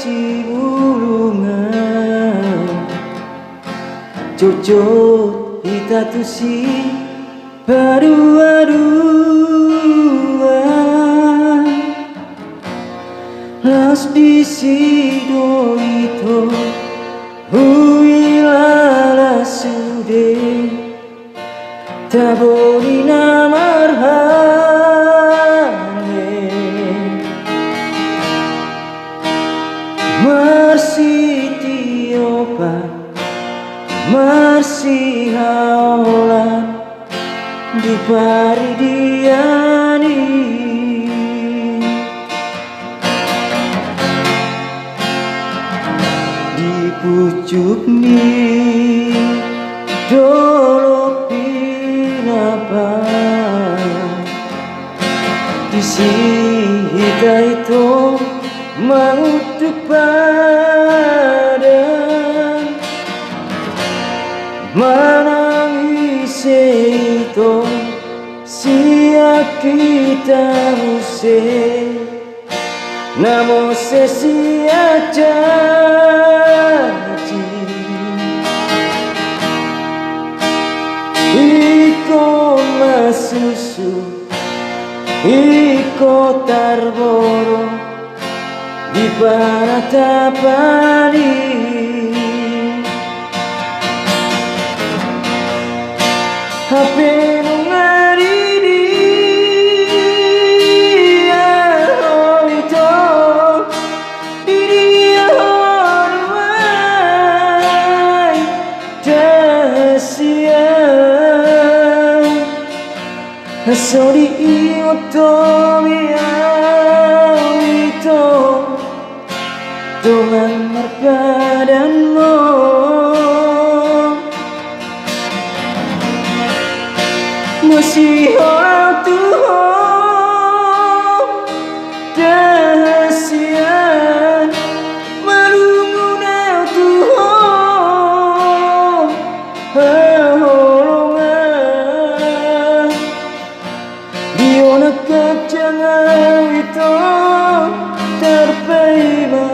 si bulungan cocot kita tu si padua-dua las di si do itu huilala sude tabonina marhane marsi tiopa marsi haulan di paridiani di pucuk ni dolok pinapa di sini itu mengutuk pada menangis itu sia kita musik namun sia janji iko masusu iko tarboro di paratapani hape nungaridi oh itu diri hormai dasia sori otomi itu dengan merpadanmu masih orang Tuhan dahsyat merungunau Tuhan pertolongan diona kejangan itu terpaima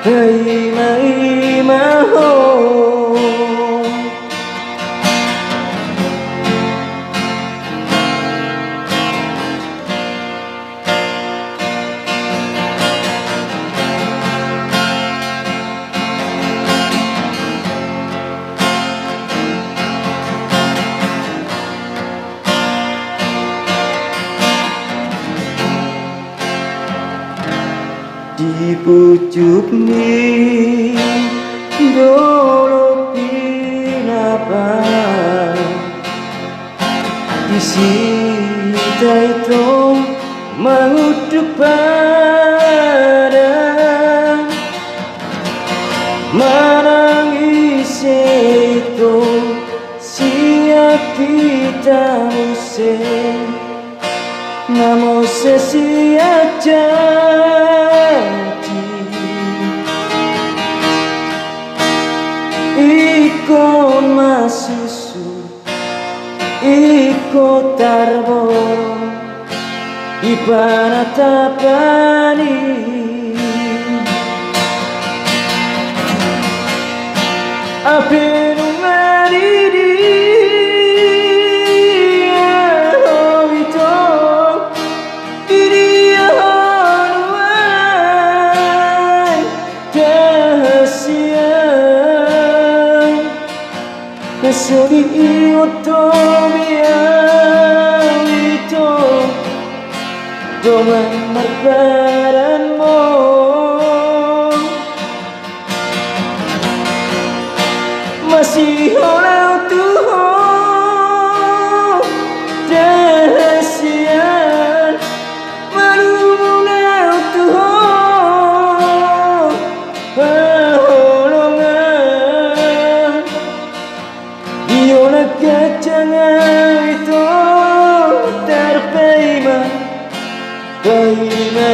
paima di pucuk ni dolok pinapa di sini itu mengutuk pada menangis itu sia kita musik namun sia iko masusu iko tarboro di paratapani ape nungaridi oh itu diri hormai dahsyat sori otomi itu dengan merpadanmu masih orang Tuhan dahsyat merungunau Tuhan pertolongan diona kejangan itu terpaima paima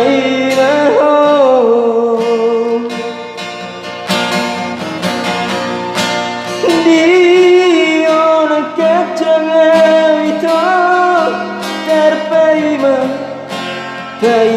diona kejangan itu terpaima paima